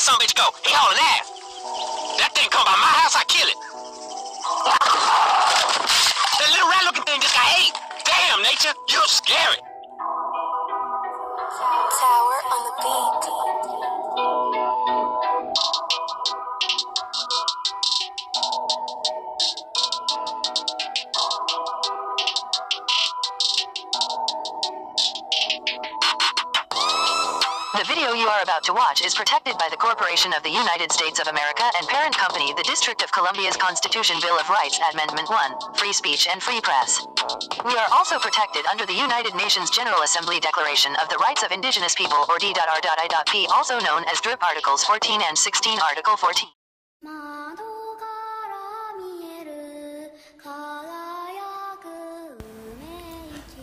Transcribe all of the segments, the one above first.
some bitch go. He hauling ass. That thing come by my house, I kill it. That little rat looking thing just got ate. Damn, nature, you're scary. Tower on the beat. The video you are about to watch is protected by the Corporation of the United States of America and parent company, the District of Columbia's Constitution Bill of Rights, Amendment 1, Free Speech and Free Press. We are also protected under the United Nations General Assembly Declaration of the Rights of Indigenous People, or D.R.I.P., also known as DRIP Articles 14 and 16. Article 14.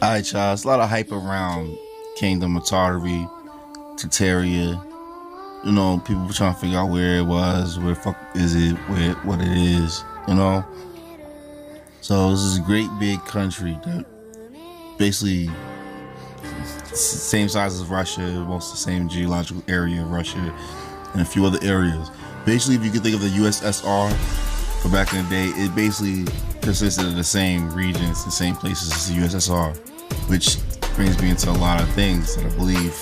Alright, y'all, it's a lot of hype around Kingdom of Tartaria. You know, people trying to figure out where it was, where the fuck is it, what it is, you know. So this is a great big country that basically same size as Russia, most the same geological area of Russia, and a few other areas. Basically, if you could think of the U.S.S.R. for back in the day, it basically consisted of the same regions, the same places as the U.S.S.R., which brings me into a lot of things that I believe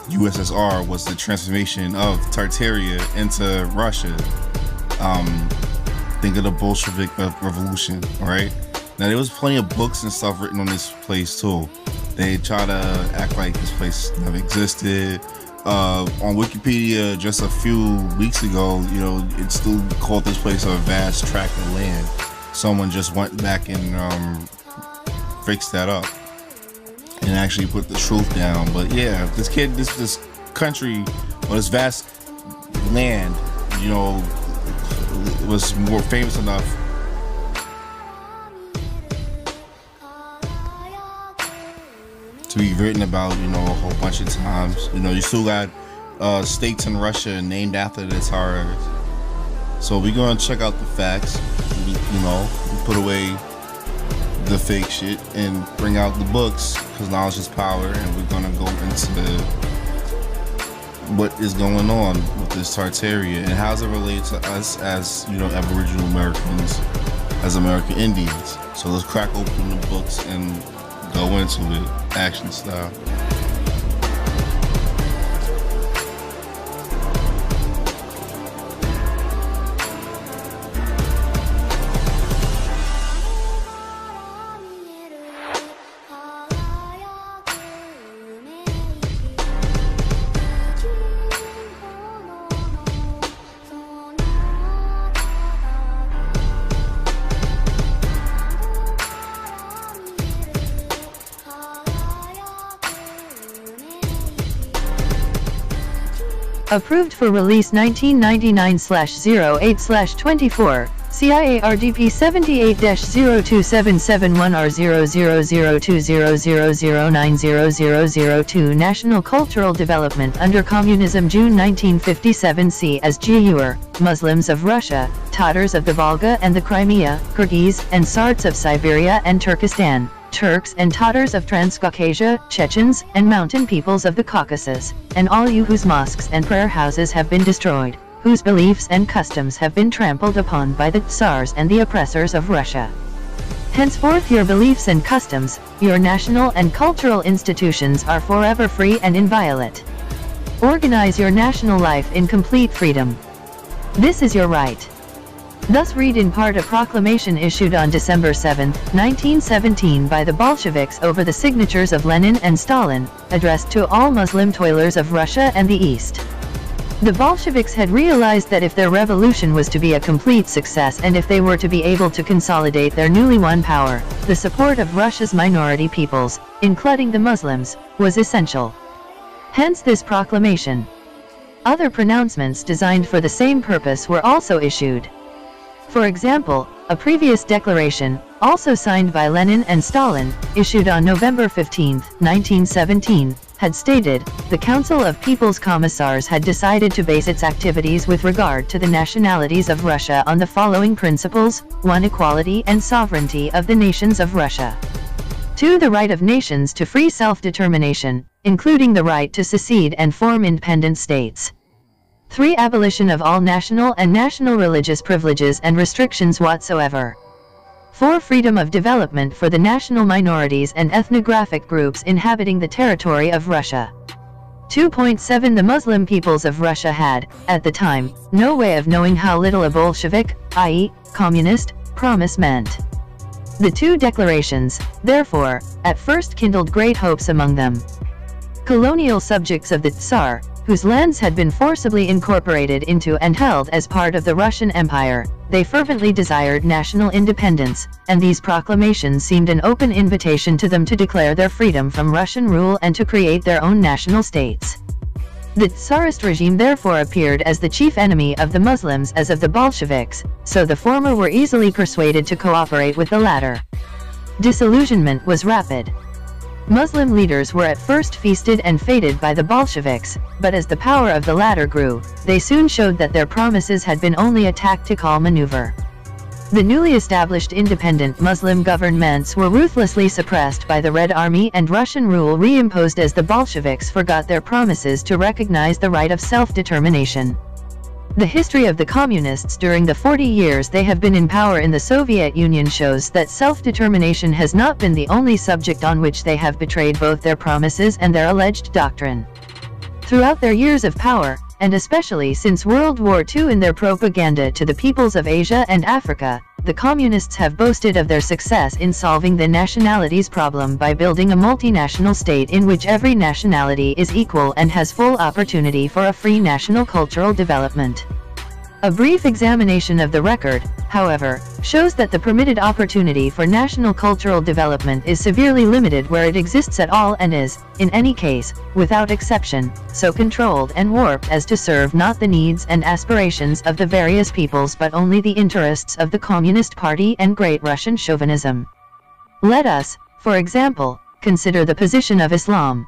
U.S.S.R. was the transformation of Tartaria into Russia. Think of the Bolshevik Revolution, right? Now, there was plenty of books and stuff written on this place too. They try to act like this place never existed. On Wikipedia just a few weeks ago, you know, it still called this place a vast tract of land. Someone just went back and fixed that up and actually put the truth down. But yeah, this country, or this vast land, you know, was more famous enough to be written about, you know, a whole bunch of times. You know, you still got states in Russia named after the Tsars. So we're gonna check out the facts, you know, put away the fake shit and bring out the books, because knowledge is power, and we're gonna go into what is going on with this Tartaria and how does it relate to us as, you know, Aboriginal Americans, as American Indians. So let's crack open the books and go into it, action style. Approved for release 1999/08/24, C.I.A.tartaria 78-02771R0002000900002 National Cultural Development under Communism June 1957 C as GUR, Muslims of Russia, Tatars of the Volga and the Crimea, Kyrgyz and Sarts of Siberia and Turkestan, Turks and Tatars of Transcaucasia, Chechens, and mountain peoples of the Caucasus, and all you whose mosques and prayer houses have been destroyed, whose beliefs and customs have been trampled upon by the Tsars and the oppressors of Russia. Henceforth your beliefs and customs, your national and cultural institutions are forever free and inviolate. Organize your national life in complete freedom. This is your right. Thus read in part a proclamation issued on December 7, 1917 by the Bolsheviks over the signatures of Lenin and Stalin, addressed to all Muslim toilers of Russia and the East. The Bolsheviks had realized that if their revolution was to be a complete success and if they were to be able to consolidate their newly won power, the support of Russia's minority peoples, including the Muslims, was essential. Hence this proclamation. Other pronouncements designed for the same purpose were also issued. For example, a previous declaration, also signed by Lenin and Stalin, issued on November 15, 1917, had stated, the Council of People's Commissars had decided to base its activities with regard to the nationalities of Russia on the following principles: 1. Equality and sovereignty of the nations of Russia. 2. The right of nations to free self-determination, including the right to secede and form independent states. 3. Abolition of all national and national religious privileges and restrictions whatsoever. 4. Freedom of development for the national minorities and ethnographic groups inhabiting the territory of Russia. 2.7 The Muslim peoples of Russia had, at the time, no way of knowing how little a Bolshevik, i.e., communist, promise meant. The two declarations, therefore, at first kindled great hopes among them. Colonial subjects of the Tsar, whose lands had been forcibly incorporated into and held as part of the Russian Empire, they fervently desired national independence, and these proclamations seemed an open invitation to them to declare their freedom from Russian rule and to create their own national states. The Tsarist regime therefore appeared as the chief enemy of the Muslims as of the Bolsheviks, so the former were easily persuaded to cooperate with the latter. Disillusionment was rapid. Muslim leaders were at first feasted and feted by the Bolsheviks, but as the power of the latter grew, they soon showed that their promises had been only a tactical maneuver. The newly established independent Muslim governments were ruthlessly suppressed by the Red Army and Russian rule reimposed as the Bolsheviks forgot their promises to recognize the right of self-determination. The history of the Communists during the 40 years they have been in power in the Soviet Union shows that self-determination has not been the only subject on which they have betrayed both their promises and their alleged doctrine. Throughout their years of power, and especially since World War II in their propaganda to the peoples of Asia and Africa, the Communists have boasted of their success in solving the nationalities problem by building a multinational state in which every nationality is equal and has full opportunity for a free national cultural development. A brief examination of the record, however, shows that the permitted opportunity for national cultural development is severely limited where it exists at all and is, in any case, without exception, so controlled and warped as to serve not the needs and aspirations of the various peoples but only the interests of the Communist Party and Great Russian chauvinism. Let us, for example, consider the position of Islam.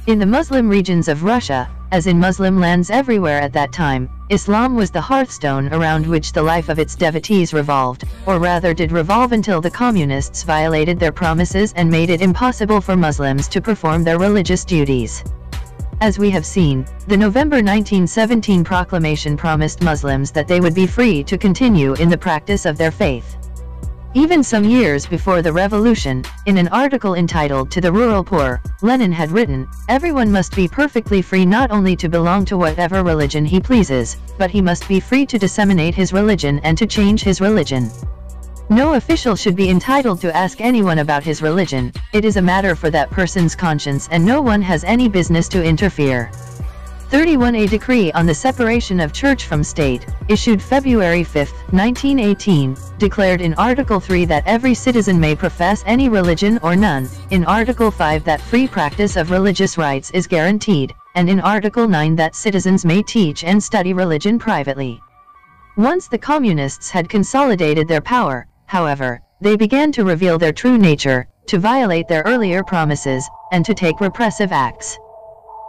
In the Muslim regions of Russia, as in Muslim lands everywhere at that time, Islam was the hearthstone around which the life of its devotees revolved, or rather did revolve until the Communists violated their promises and made it impossible for Muslims to perform their religious duties. As we have seen, the November 1917 proclamation promised Muslims that they would be free to continue in the practice of their faith. Even some years before the revolution, in an article entitled "To the Rural Poor," Lenin had written, "Everyone must be perfectly free not only to belong to whatever religion he pleases, but he must be free to disseminate his religion and to change his religion. No official should be entitled to ask anyone about his religion, it is a matter for that person's conscience and no one has any business to interfere." 31. A decree on the separation of church from state, issued February 5, 1918, declared in Article 3 that every citizen may profess any religion or none, in Article 5 that free practice of religious rites is guaranteed, and in Article 9 that citizens may teach and study religion privately. Once the Communists had consolidated their power, however, they began to reveal their true nature, to violate their earlier promises, and to take repressive acts.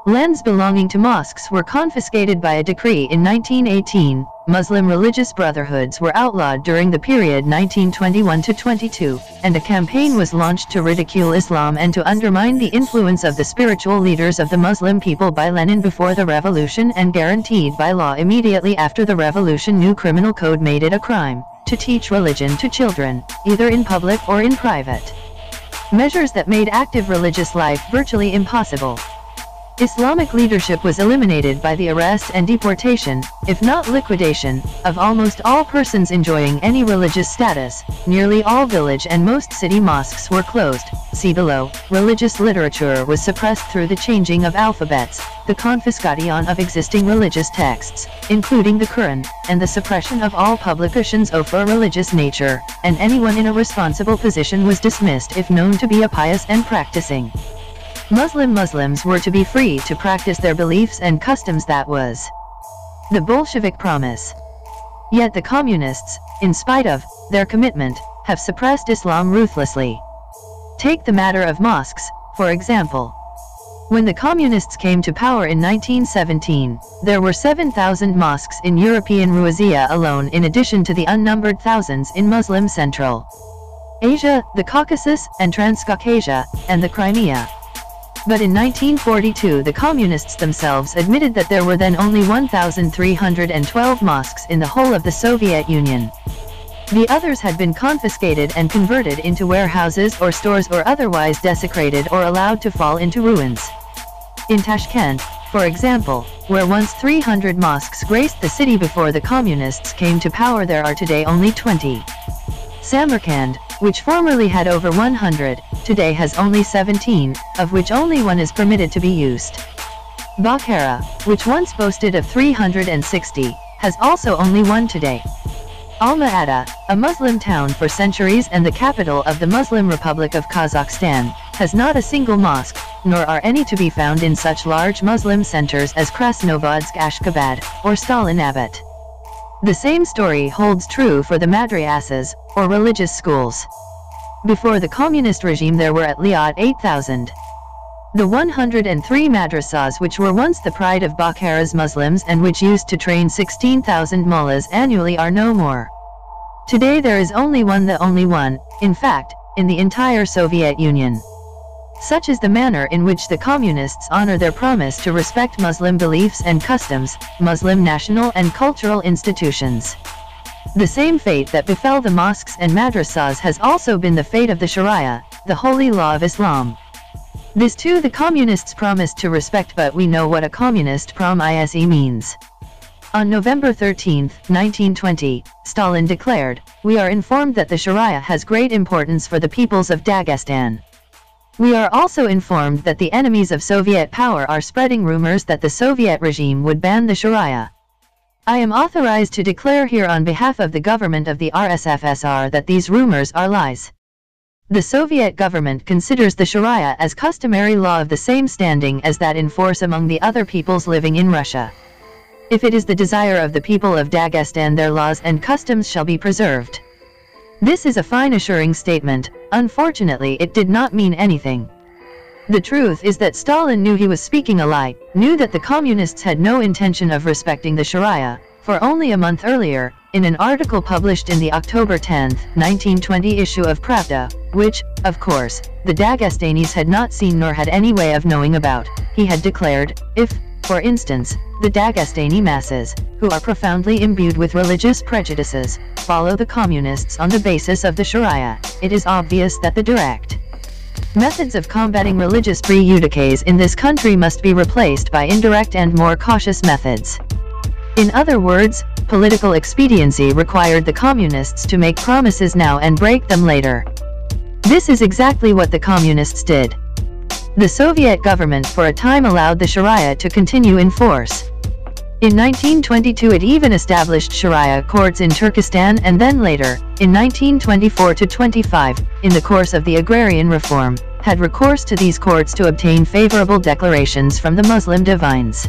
Lands belonging to mosques were confiscated by a decree in 1918, Muslim religious brotherhoods were outlawed during the period 1921–22, and a campaign was launched to ridicule Islam and to undermine the influence of the spiritual leaders of the Muslim people by Lenin before the revolution and guaranteed by law immediately after the revolution. New criminal code made it a crime to teach religion to children, either in public or in private. Measures that made active religious life virtually impossible. Islamic leadership was eliminated by the arrest and deportation, if not liquidation, of almost all persons enjoying any religious status. Nearly all village and most city mosques were closed. See below. Religious literature was suppressed through the changing of alphabets, the confiscation of existing religious texts, including the Quran, and the suppression of all publications of a religious nature, and anyone in a responsible position was dismissed if known to be a pious and practicing Muslims were to be free to practice their beliefs and customs. That was the Bolshevik promise. Yet the Communists, in spite of their commitment, have suppressed Islam ruthlessly. Take the matter of mosques, for example. When the Communists came to power in 1917, there were 7,000 mosques in European Russia alone, in addition to the unnumbered thousands in Muslim Central Asia, the Caucasus and Transcaucasia, and the Crimea. But in 1942 the communists themselves admitted that there were then only 1,312 mosques in the whole of the Soviet Union. The others had been confiscated and converted into warehouses or stores or otherwise desecrated or allowed to fall into ruins. In Tashkent, for example, where once 300 mosques graced the city before the communists came to power, there are today only 20. Samarkand, which formerly had over 100, today has only 17, of which only one is permitted to be used. Bukhara, which once boasted of 360, has also only one today. Alma-Ata, a Muslim town for centuries and the capital of the Muslim Republic of Kazakhstan, has not a single mosque, nor are any to be found in such large Muslim centers as Krasnovodsk Ashgabat, or Stalinabad. The same story holds true for the madrasas, or religious schools. Before the communist regime there were at least 8,000. The 103 madrasas which were once the pride of Bukhara's Muslims and which used to train 16,000 mullahs annually are no more. Today there is only one, in fact, in the entire Soviet Union. Such is the manner in which the communists honor their promise to respect Muslim beliefs and customs, Muslim national and cultural institutions. The same fate that befell the mosques and madrasas has also been the fate of the Sharia, the holy law of Islam. This too the communists promised to respect, but we know what a communist promise means. On November 13, 1920, Stalin declared, "We are informed that the Sharia has great importance for the peoples of Dagestan. We are also informed that the enemies of Soviet power are spreading rumors that the Soviet regime would ban the Sharia. I am authorized to declare here on behalf of the government of the U.S.S.R. that these rumors are lies. The Soviet government considers the Sharia as customary law of the same standing as that in force among the other peoples living in Russia. If it is the desire of the people of Dagestan, their laws and customs shall be preserved." This is a fine assuring statement. Unfortunately, it did not mean anything. The truth is that Stalin knew he was speaking a lie, knew that the communists had no intention of respecting the Sharia, for only a month earlier, in an article published in the October 10, 1920 issue of Pravda, which, of course, the Dagestanis had not seen nor had any way of knowing about, he had declared, if, for instance, the Dagestani masses, who are profoundly imbued with religious prejudices, follow the communists on the basis of the Sharia, it is obvious that the direct methods of combating religious prejudices in this country must be replaced by indirect and more cautious methods. In other words, political expediency required the communists to make promises now and break them later. This is exactly what the communists did. The Soviet government for a time allowed the Sharia to continue in force. In 1922 it even established Sharia courts in Turkestan, and then later, in 1924-25, in the course of the agrarian reform, had recourse to these courts to obtain favorable declarations from the Muslim divines.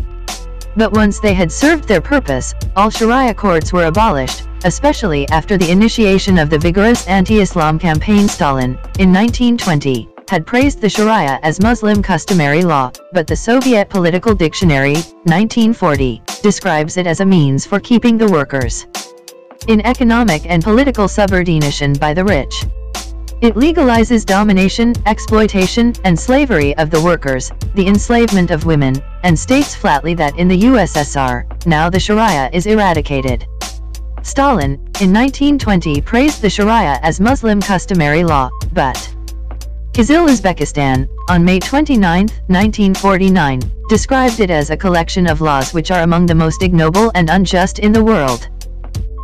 But once they had served their purpose, all Sharia courts were abolished, especially after the initiation of the vigorous anti-Islam campaign. Stalin, in 1920, had praised the Sharia as Muslim customary law, but the Soviet Political Dictionary, 1940, describes it as a means for keeping the workers in economic and political subordination by the rich. It legalizes domination, exploitation, and slavery of the workers, the enslavement of women, and states flatly that in the U.S.S.R., now the Sharia is eradicated. Stalin, in 1920 praised the Sharia as Muslim customary law, but Kizil Uzbekistan, on May 29, 1949, described it as a collection of laws which are among the most ignoble and unjust in the world.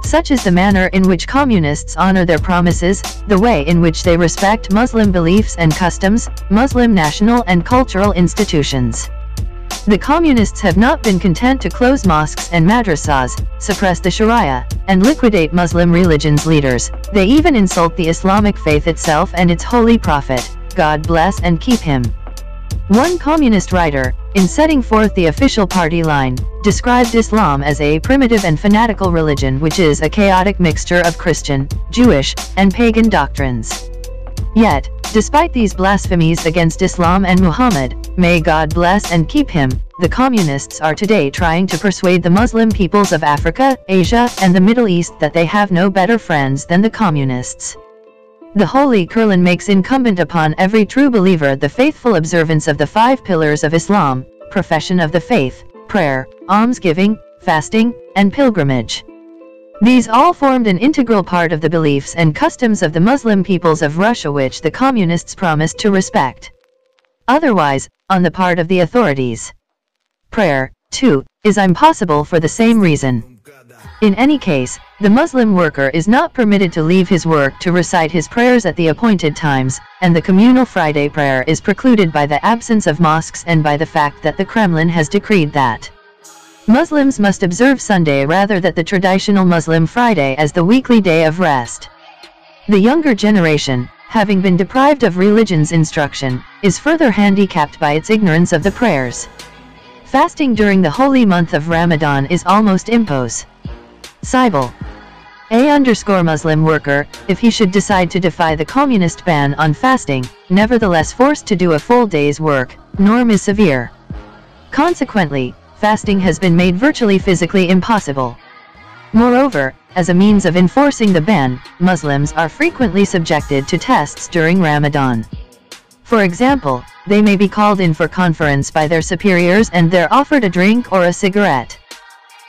Such is the manner in which communists honor their promises, the way in which they respect Muslim beliefs and customs, Muslim national and cultural institutions. The communists have not been content to close mosques and madrasas, suppress the Sharia, and liquidate Muslim religion's leaders. They even insult the Islamic faith itself and its holy prophet, God bless and keep him. One communist writer, in setting forth the official party line, described Islam as a primitive and fanatical religion which is a chaotic mixture of Christian, Jewish, and pagan doctrines. Yet, despite these blasphemies against Islam and Muhammad, may God bless and keep him, the communists are today trying to persuade the Muslim peoples of Africa, Asia, and the Middle East that they have no better friends than the communists. The Holy Quran makes incumbent upon every true believer the faithful observance of the 5 pillars of Islam: profession of the faith, prayer, almsgiving, fasting, and pilgrimage. These all formed an integral part of the beliefs and customs of the Muslim peoples of Russia, which the communists promised to respect. Otherwise, on the part of the authorities, prayer, too, is impossible for the same reason. In any case, the Muslim worker is not permitted to leave his work to recite his prayers at the appointed times, and the communal Friday prayer is precluded by the absence of mosques and by the fact that the Kremlin has decreed that Muslims must observe Sunday rather than the traditional Muslim Friday as the weekly day of rest. The younger generation, having been deprived of religion's instruction, is further handicapped by its ignorance of the prayers. Fasting during the holy month of Ramadan is almost impossible. Muslim worker, if he should decide to defy the communist ban on fasting, nevertheless forced to do a full day's work, norm is severe. Consequently, fasting has been made virtually physically impossible. Moreover, as a means of enforcing the ban, Muslims are frequently subjected to tests during Ramadan. For example, they may be called in for conference by their superiors and they're offered a drink or a cigarette.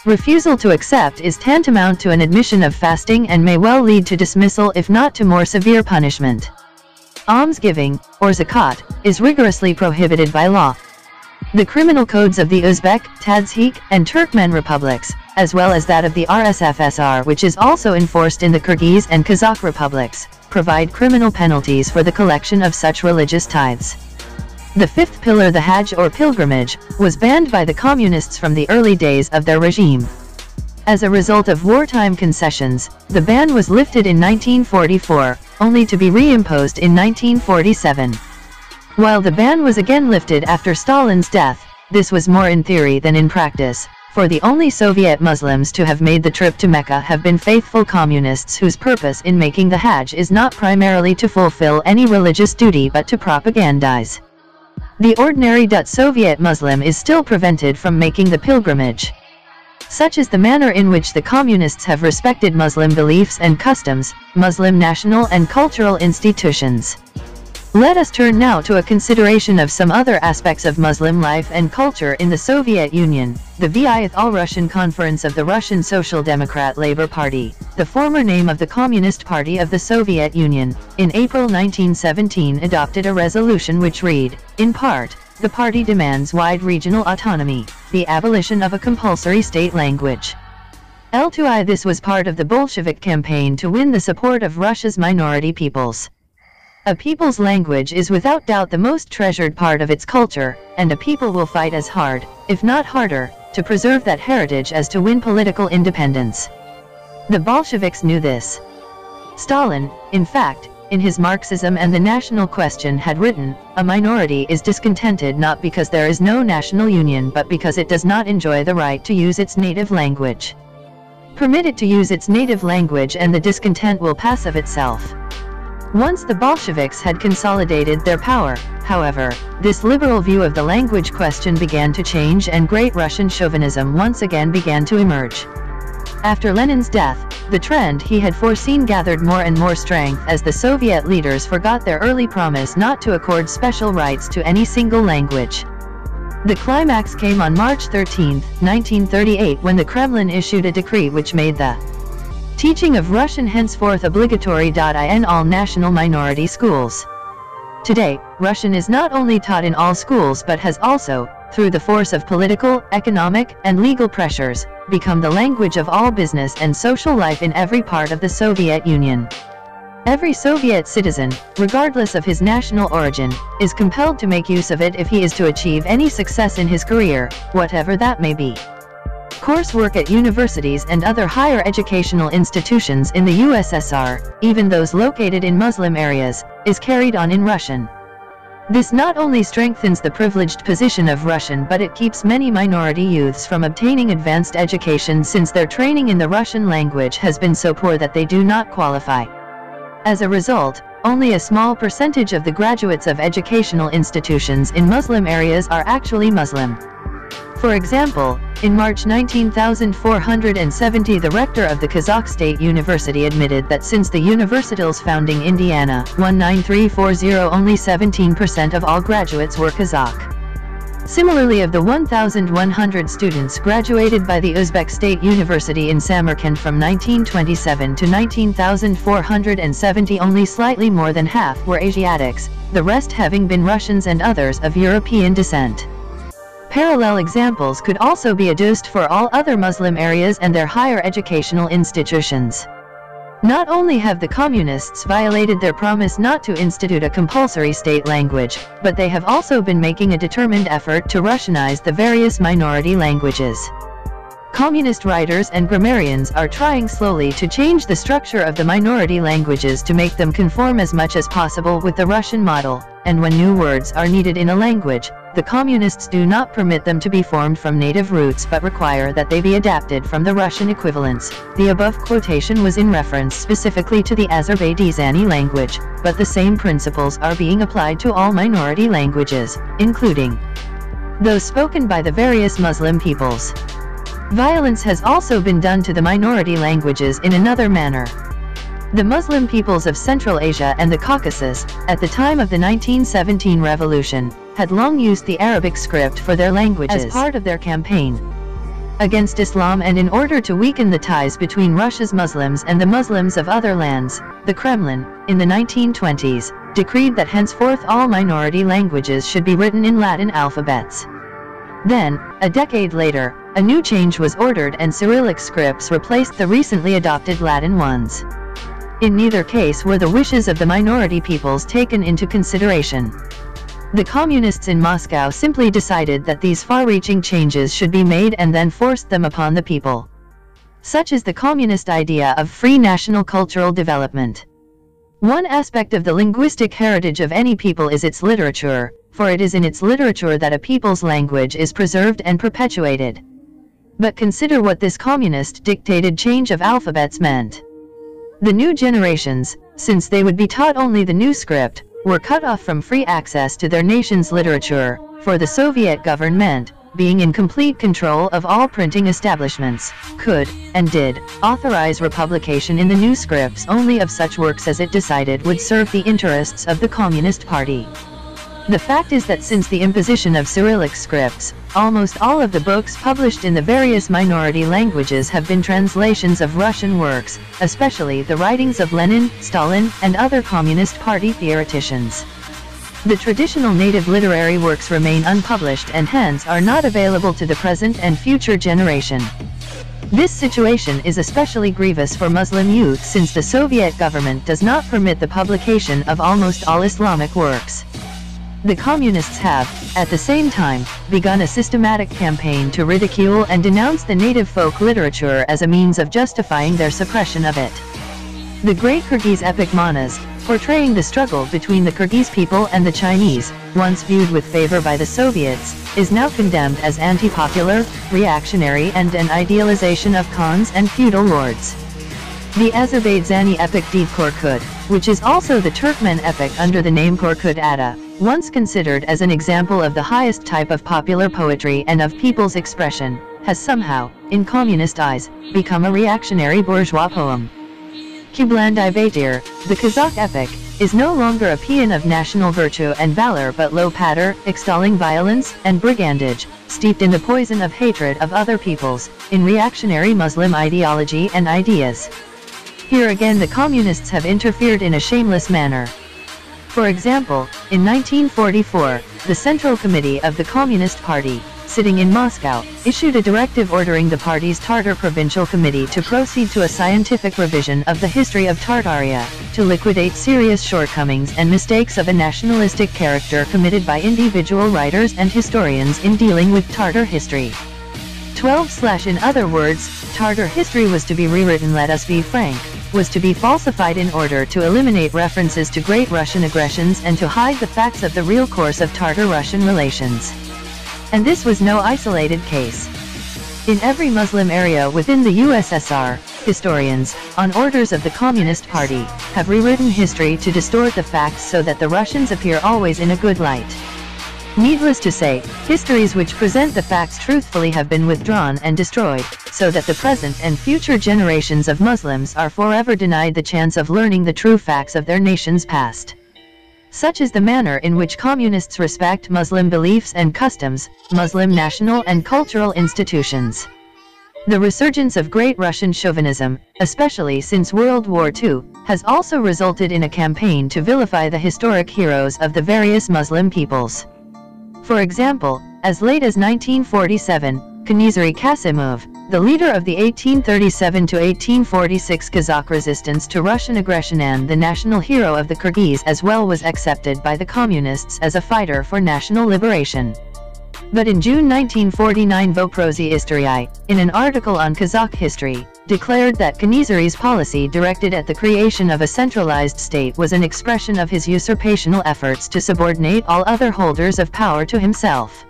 Refusal to accept is tantamount to an admission of fasting and may well lead to dismissal if not to more severe punishment. Almsgiving, or zakat, is rigorously prohibited by law. The criminal codes of the Uzbek, Tajik, and Turkmen republics, as well as that of the U.S.S.R, which is also enforced in the Kyrgyz and Kazakh republics, provide criminal penalties for the collection of such religious tithes. The 5th pillar, the Hajj or pilgrimage, was banned by the communists from the early days of their regime. As a result of wartime concessions, the ban was lifted in 1944, only to be reimposed in 1947. While the ban was again lifted after Stalin's death, this was more in theory than in practice, for the only Soviet Muslims to have made the trip to Mecca have been faithful communists whose purpose in making the Hajj is not primarily to fulfill any religious duty but to propagandize. The ordinary Soviet Muslim is still prevented from making the pilgrimage. Such is the manner in which the communists have respected Muslim beliefs and customs, Muslim national and cultural institutions. Let us turn now to a consideration of some other aspects of Muslim life and culture in the Soviet Union. The V.I.th. All-Russian Conference of the Russian Social Democrat Labor Party, the former name of the Communist Party of the Soviet Union, in April 1917 adopted a resolution which read, in part, the party demands wide regional autonomy, the abolition of a compulsory state language. L2I This was part of the Bolshevik campaign to win the support of Russia's minority peoples. A people's language is without doubt the most treasured part of its culture, and a people will fight as hard, if not harder, to preserve that heritage as to win political independence. The Bolsheviks knew this. Stalin, in fact, in his Marxism and the National Question had written, a minority is discontented not because there is no national union but because it does not enjoy the right to use its native language. Permit it to use its native language and the discontent will pass of itself. Once the Bolsheviks had consolidated their power, however, this liberal view of the language question began to change and Great Russian chauvinism once again began to emerge. After Lenin's death, the trend he had foreseen gathered more and more strength as the Soviet leaders forgot their early promise not to accord special rights to any single language. The climax came on March 13, 1938 when the Kremlin issued a decree which made the teaching of Russian henceforth obligatory in all national minority schools. Today, Russian is not only taught in all schools but has also, through the force of political, economic, and legal pressures, become the language of all business and social life in every part of the Soviet Union. Every Soviet citizen, regardless of his national origin, is compelled to make use of it if he is to achieve any success in his career, whatever that may be. Coursework at universities and other higher educational institutions in the U.S.S.R, even those located in Muslim areas, is carried on in Russian. This not only strengthens the privileged position of Russian but it keeps many minority youths from obtaining advanced education since their training in the Russian language has been so poor that they do not qualify. As a result, only a small percentage of the graduates of educational institutions in Muslim areas are actually Muslim. For example, in March 19470 the rector of the Kazakh State University admitted that since the university's founding Indiana 19340 only 17% of all graduates were Kazakh. Similarly, of the 1,100 students graduated by the Uzbek State University in Samarkand from 1927 to 19,470 only slightly more than half were Asiatics, the rest having been Russians and others of European descent. Parallel examples could also be adduced for all other Muslim areas and their higher educational institutions. Not only have the communists violated their promise not to institute a compulsory state language, but they have also been making a determined effort to Russianize the various minority languages. Communist writers and grammarians are trying slowly to change the structure of the minority languages to make them conform as much as possible with the Russian model, and when new words are needed in a language, the communists do not permit them to be formed from native roots but require that they be adapted from the Russian equivalents. The above quotation was in reference specifically to the Azerbaijani language, but the same principles are being applied to all minority languages, including those spoken by the various Muslim peoples. Violence has also been done to the minority languages in another manner. The Muslim peoples of Central Asia and the Caucasus, at the time of the 1917 revolution, had long used the Arabic script for their languages as part of their campaign against Islam, and in order to weaken the ties between Russia's Muslims and the Muslims of other lands, the Kremlin, in the 1920s, decreed that henceforth all minority languages should be written in Latin alphabets. Then, a decade later, a new change was ordered and Cyrillic scripts replaced the recently adopted Latin ones. In neither case were the wishes of the minority peoples taken into consideration. The communists in Moscow simply decided that these far-reaching changes should be made and then forced them upon the people. Such is the communist idea of free national cultural development. One aspect of the linguistic heritage of any people is its literature, for it is in its literature that a people's language is preserved and perpetuated. But consider what this communist-dictated change of alphabets meant. The new generations, since they would be taught only the new script, were cut off from free access to their nation's literature, for the Soviet government, being in complete control of all printing establishments, could, and did, authorize republication in the new scripts only of such works as it decided would serve the interests of the Communist Party. The fact is that since the imposition of Cyrillic scripts, almost all of the books published in the various minority languages have been translations of Russian works, especially the writings of Lenin, Stalin, and other Communist Party theoreticians. The traditional native literary works remain unpublished and hence are not available to the present and future generation. This situation is especially grievous for Muslim youth since the Soviet government does not permit the publication of almost all Islamic works. The communists have, at the same time, begun a systematic campaign to ridicule and denounce the native folk literature as a means of justifying their suppression of it. The great Kyrgyz epic Manas, portraying the struggle between the Kyrgyz people and the Chinese, once viewed with favor by the Soviets, is now condemned as anti-popular, reactionary and an idealization of Khans and feudal lords. The Azerbaijani epic Deed Korkut, which is also the Turkmen epic under the name Korkut Ada, once considered as an example of the highest type of popular poetry and of people's expression, has somehow, in communist eyes, become a reactionary bourgeois poem. Kiblandy Baytir, the Kazakh epic, is no longer a paean of national virtue and valor but low patter, extolling violence and brigandage, steeped in the poison of hatred of other peoples, in reactionary Muslim ideology and ideas. Here again the communists have interfered in a shameless manner. For example, in 1944, the Central Committee of the Communist Party, sitting in Moscow, issued a directive ordering the party's Tartar Provincial Committee to proceed to a scientific revision of the history of Tartaria, to liquidate serious shortcomings and mistakes of a nationalistic character committed by individual writers and historians in dealing with Tartar history. 12/ In other words, Tartar history was to be rewritten, let us be frank, was to be falsified in order to eliminate references to Great Russian aggressions and to hide the facts of the real course of Tartar-Russian relations. And this was no isolated case. In every Muslim area within the U.S.S.R, historians, on orders of the Communist Party, have rewritten history to distort the facts so that the Russians appear always in a good light. Needless to say, histories which present the facts truthfully have been withdrawn and destroyed, so that the present and future generations of Muslims are forever denied the chance of learning the true facts of their nation's past. Such is the manner in which communists respect Muslim beliefs and customs, Muslim national and cultural institutions. The resurgence of Great Russian chauvinism, especially since World War II, has also resulted in a campaign to vilify the historic heroes of the various Muslim peoples. For example, as late as 1947, Knyazhry Kasimov, the leader of the 1837 to 1846 Kazakh resistance to Russian aggression and the national hero of the Kyrgyz as well, was accepted by the communists as a fighter for national liberation. But in June 1949, Voprozy Istoria, in an article on Kazakh history, declared that Knyazhry's policy directed at the creation of a centralized state was an expression of his usurpational efforts to subordinate all other holders of power to himself.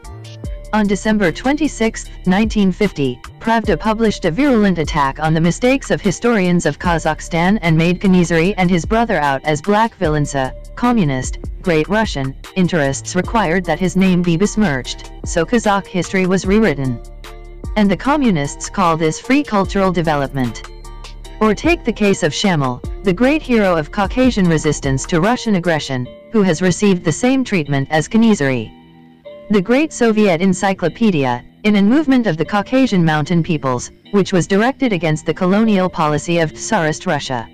On December 26, 1950, Pravda published a virulent attack on the mistakes of historians of Kazakhstan and made Knyazhry and his brother out as black villains. Communist, Great Russian interests required that his name be besmirched, so Kazakh history was rewritten. And the communists call this free cultural development. Or take the case of Shamil, the great hero of Caucasian resistance to Russian aggression, who has received the same treatment as Knyazhry. The Great Soviet Encyclopedia, in a movement of the Caucasian mountain peoples, which was directed against the colonial policy of Tsarist Russia.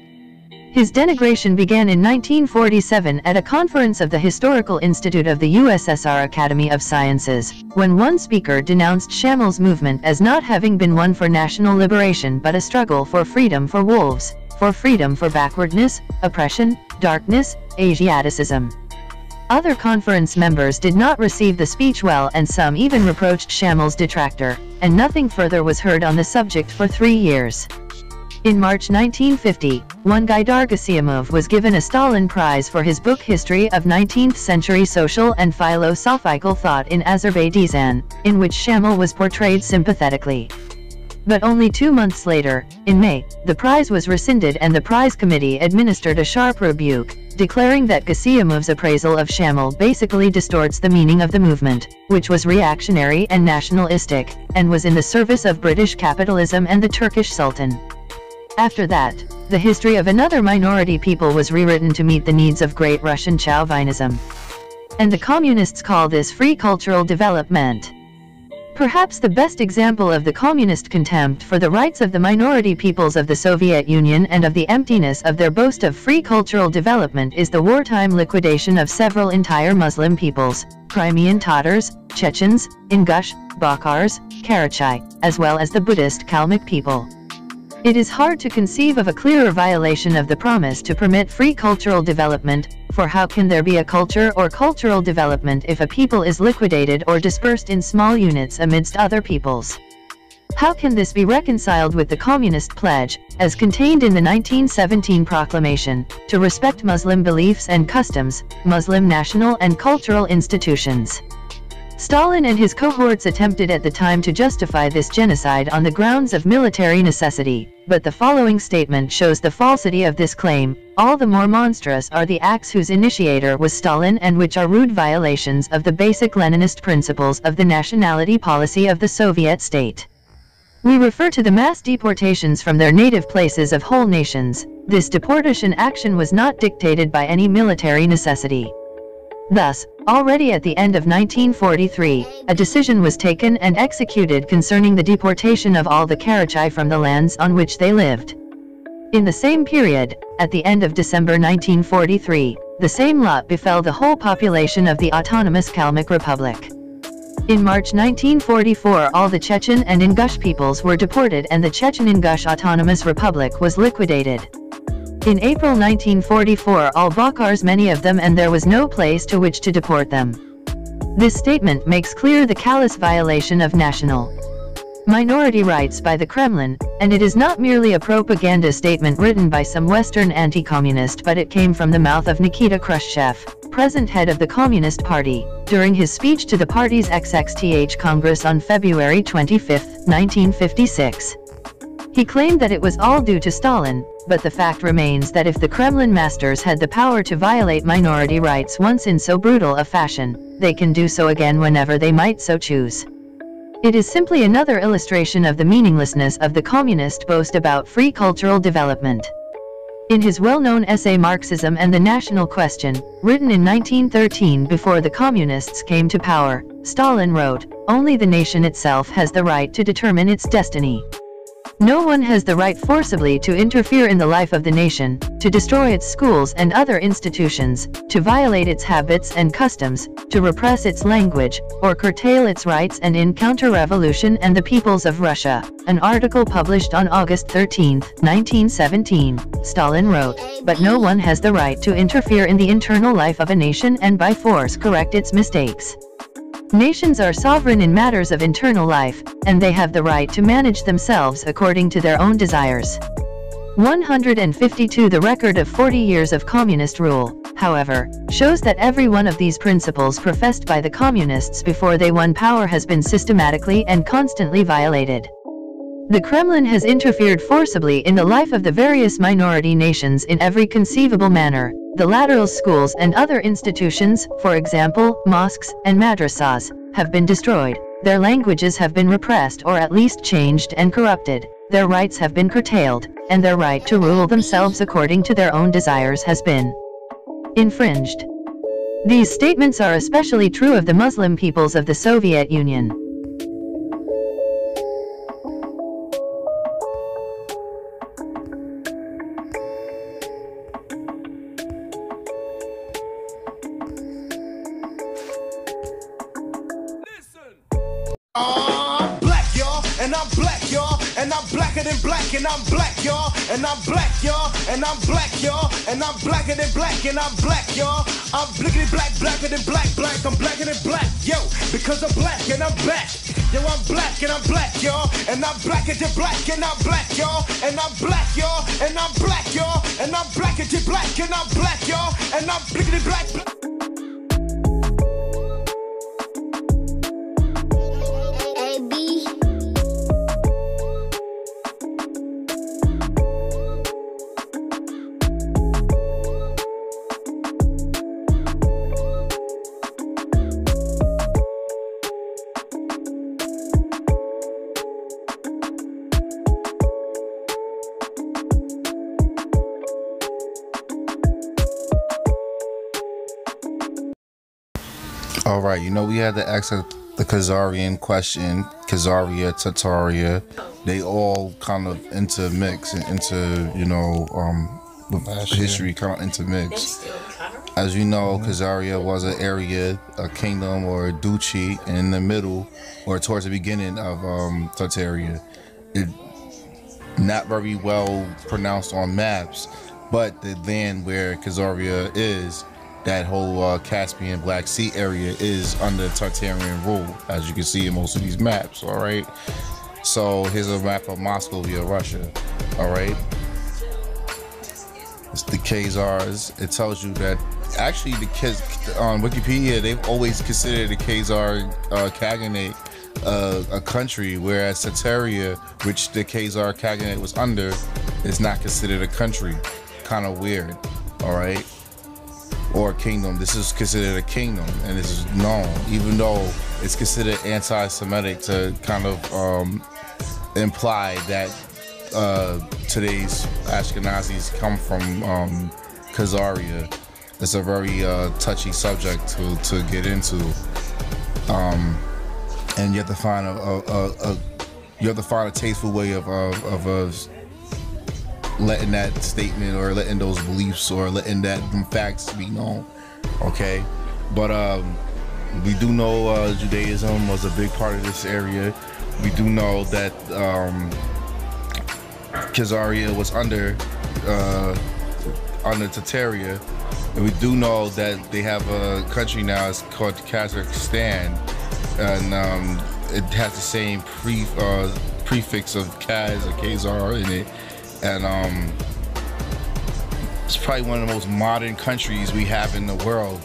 His denigration began in 1947 at a conference of the Historical Institute of the U.S.S.R. Academy of Sciences, when one speaker denounced Shamil's movement as not having been one for national liberation but a struggle for freedom for wolves, for freedom for backwardness, oppression, darkness, Asiaticism. Other conference members did not receive the speech well, and some even reproached Shamil's detractor, and nothing further was heard on the subject for 3 years. In March 1950, one Gaidar Gassiamov was given a Stalin Prize for his book History of 19th-Century Social and Philosophical Thought in Azerbaijan, in which Shamil was portrayed sympathetically. But only 2 months later, in May, the prize was rescinded and the prize committee administered a sharp rebuke, declaring that Gassiamov's appraisal of Shamil basically distorts the meaning of the movement, which was reactionary and nationalistic, and was in the service of British capitalism and the Turkish Sultan. After that, the history of another minority people was rewritten to meet the needs of Great Russian chauvinism. And the communists call this free cultural development. Perhaps the best example of the communist contempt for the rights of the minority peoples of the Soviet Union and of the emptiness of their boast of free cultural development is the wartime liquidation of several entire Muslim peoples, Crimean Tatars, Chechens, Ingush, Balkars, Karachay, as well as the Buddhist Kalmyk people. It is hard to conceive of a clearer violation of the promise to permit free cultural development, for how can there be a culture or cultural development if a people is liquidated or dispersed in small units amidst other peoples? How can this be reconciled with the Communist pledge, as contained in the 1917 proclamation, to respect Muslim beliefs and customs, Muslim national and cultural institutions? Stalin and his cohorts attempted at the time to justify this genocide on the grounds of military necessity, but the following statement shows the falsity of this claim. All the more monstrous are the acts whose initiator was Stalin and which are rude violations of the basic Leninist principles of the nationality policy of the Soviet state. We refer to the mass deportations from their native places of whole nations. This deportation action was not dictated by any military necessity. Thus, already at the end of 1943, a decision was taken and executed concerning the deportation of all the Karachay from the lands on which they lived. In the same period, at the end of December 1943, the same lot befell the whole population of the autonomous Kalmyk Republic. In March 1944, all the Chechen and Ingush peoples were deported and the Chechen-Ingush Autonomous Republic was liquidated. In April 1944, all Balkars, many of them, and there was no place to which to deport them. This statement makes clear the callous violation of national minority rights by the Kremlin, and it is not merely a propaganda statement written by some Western anti-communist, but it came from the mouth of Nikita Khrushchev, present head of the Communist Party, during his speech to the party's XXTH Congress on February 25, 1956. He claimed that it was all due to Stalin, but the fact remains that if the Kremlin masters had the power to violate minority rights once in so brutal a fashion, they can do so again whenever they might so choose. It is simply another illustration of the meaninglessness of the communist boast about free cultural development. In his well-known essay Marxism and the National Question, written in 1913 before the communists came to power, Stalin wrote, "Only the nation itself has the right to determine its destiny. No one has the right forcibly to interfere in the life of the nation, to destroy its schools and other institutions, to violate its habits and customs, to repress its language, or curtail its rights." And in Counter-Revolution and the Peoples of Russia, an article published on August 13, 1917, Stalin wrote, "But no one has the right to interfere in the internal life of a nation and by force correct its mistakes. Nations are sovereign in matters of internal life, and they have the right to manage themselves according to their own desires." 152. The record of 40 years of communist rule, however, shows that every one of these principles professed by the communists before they won power has been systematically and constantly violated. The Kremlin has interfered forcibly in the life of the various minority nations in every conceivable manner. The lateral schools and other institutions, for example, mosques and madrasas, have been destroyed. Their languages have been repressed or at least changed and corrupted. Their rights have been curtailed, and their right to rule themselves according to their own desires has been infringed. These statements are especially true of the Muslim peoples of the Soviet Union. Black, y'all, and I'm black, y'all, and I'm blacker than black, and I'm black, y'all, and I'm black, y'all, and I'm black, y'all, and I'm blacker than black, and I'm black, y'all. I'm blickety black, blacker than black, black, I'm blacker than black, yo, because I'm black and I'm back. Yo, I'm black and I'm black, y'all, and I'm blacker than black, and I'm black, y'all, and I'm black, y'all, and I'm black, y'all, and I'm blacker than black, and I'm black, y'all, and I'm blickety black, black. All right, you know, we had to ask the Khazarian question, C.I.A.tartaria. They all kind of intermix and with history kind of intermix. As you know, Khazaria was an area, a kingdom or a duchy in the middle or towards the beginning of Tartaria. It not very well pronounced on maps, but the land where Khazaria is, that whole Caspian Black Sea area, is under Tartarian rule, as you can see in most of these maps. All right, so here's a map of Moscow via Russia. All right, it's the Khazars. It tells you that actually on Wikipedia they've always considered the Khazar Khaganate a country, whereas Tartaria, which the Khazar Khaganate was under, is not considered a country. Kind of weird. All right. Or a kingdom. This is considered a kingdom, and this is known, even though it's considered anti-Semitic to kind of imply that today's Ashkenazis come from Khazaria. It's a very touchy subject to get into, and you have to find a tasteful way of letting that statement or letting those beliefs or letting them facts be known. Okay, but we do know Judaism was a big part of this area. We do know that Khazaria was under Tartaria, and we do know that they have a country now. It's called Kazakhstan, and it has the same prefix of Kaz or Khazar in it. And it's probably one of the most modern countries we have in the world.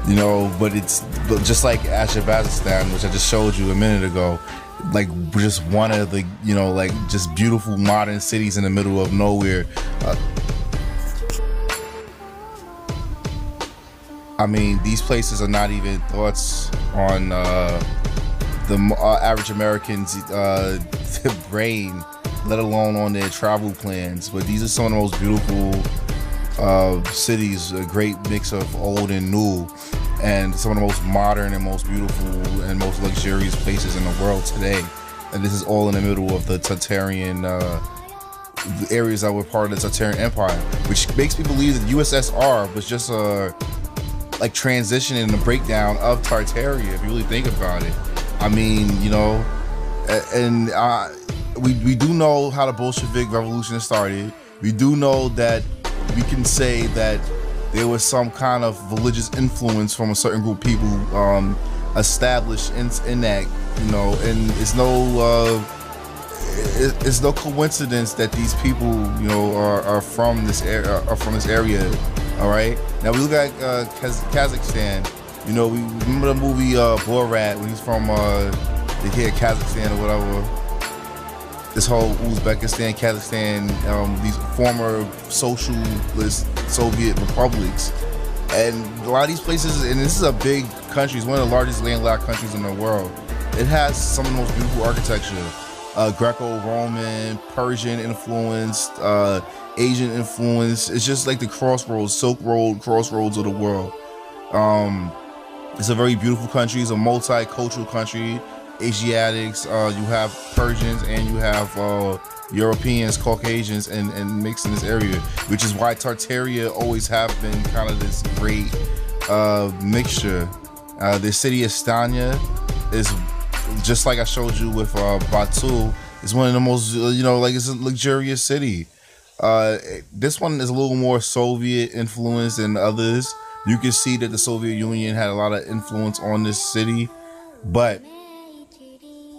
You know, but just like Azerbaijan, which I just showed you a minute ago, like just one of the, you know, like just beautiful modern cities in the middle of nowhere. I mean, these places are not even thoughts on the average American's brain, let alone on their travel plans. But these are some of the most beautiful cities, a great mix of old and new, and some of the most modern and most beautiful and most luxurious places in the world today. And this is all in the middle of the Tartarian areas that were part of the Tartarian Empire, which makes me believe that U.S.S.R. was just a like transition and the breakdown of Tartaria, if you really think about it. I mean, you know, and we do know how the Bolshevik Revolution started. We do know that we can say that there was some kind of religious influence from a certain group of people established in that, you know, and it's no coincidence that these people, you know, are from this area. All right. Now we look at Kazakhstan. You know, we remember the movie Borat when he's from Kazakhstan or whatever. This whole Uzbekistan, Kazakhstan, these former socialist Soviet republics, and a lot of these places. And this is a big country. It's one of the largest landlocked countries in the world. It has some of the most beautiful architecture, Greco-Roman, Persian influenced, Asian influence. It's just like the crossroads, Silk Road crossroads of the world. It's a very beautiful country. It's a multicultural country. Asiatics, you have Persians and you have Europeans, Caucasians, and mixed in this area, which is why Tartaria always have been kind of this great mixture. The city of Astana is just like I showed you with Batu. It's one of the most, you know, like it's a luxurious city. This one is a little more Soviet influenced than others. You can see that the Soviet Union had a lot of influence on this city, but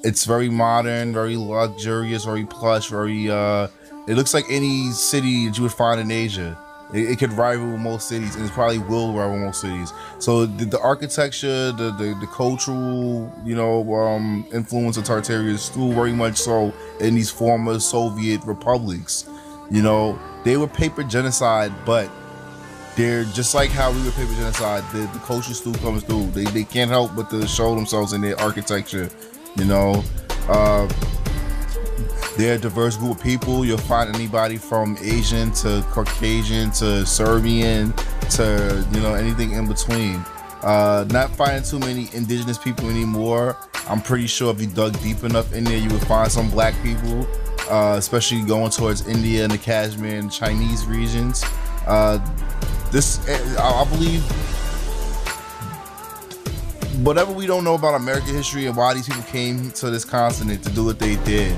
it's very modern, very luxurious, very plush, very it looks like any city that you would find in Asia. It could rival most cities, and it probably will rival most cities. So the architecture, the cultural, you know, influence of Tartaria is still very much so in these former Soviet republics. You know, they were paper genocide, but they're just like how we were paper genocide. The culture still comes through. They can't help but to show themselves in their architecture. You know, they're a diverse group of people. You'll find anybody from Asian to Caucasian to Serbian to, you know, anything in between. Not finding too many indigenous people anymore. I'm pretty sure if you dug deep enough in there, you would find some black people, especially going towards India and the Kashmir and Chinese regions. I believe, whatever we don't know about American history and why these people came to this continent to do what they did,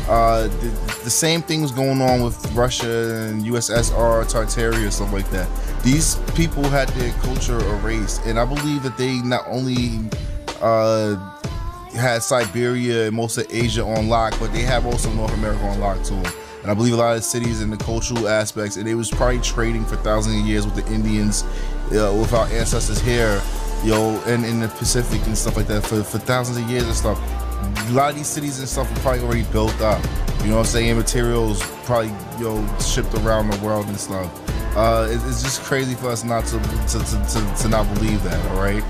the same thing was going on with Russia and U.S.S.R, Tartaria, stuff like that. These people had their culture erased, and I believe that they not only had Siberia and most of Asia on lock, but they have also North America on lock too. And I believe a lot of cities and the cultural aspects, and they was probably trading for thousands of years with the Indians, with our ancestors here, yo, and in the Pacific and stuff like that for thousands of years and stuff. A lot of these cities and stuff were probably already built up. You know what I'm saying? Materials probably, yo, shipped around the world and stuff. It's just crazy for us not to not believe that. All right.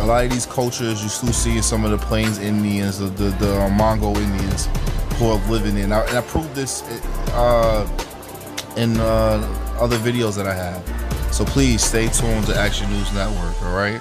A lot of these cultures you still see some of the Plains Indians, the Mongol Indians who are living in. And I proved this in other videos that I have. So please stay tuned to Action News Network. All right.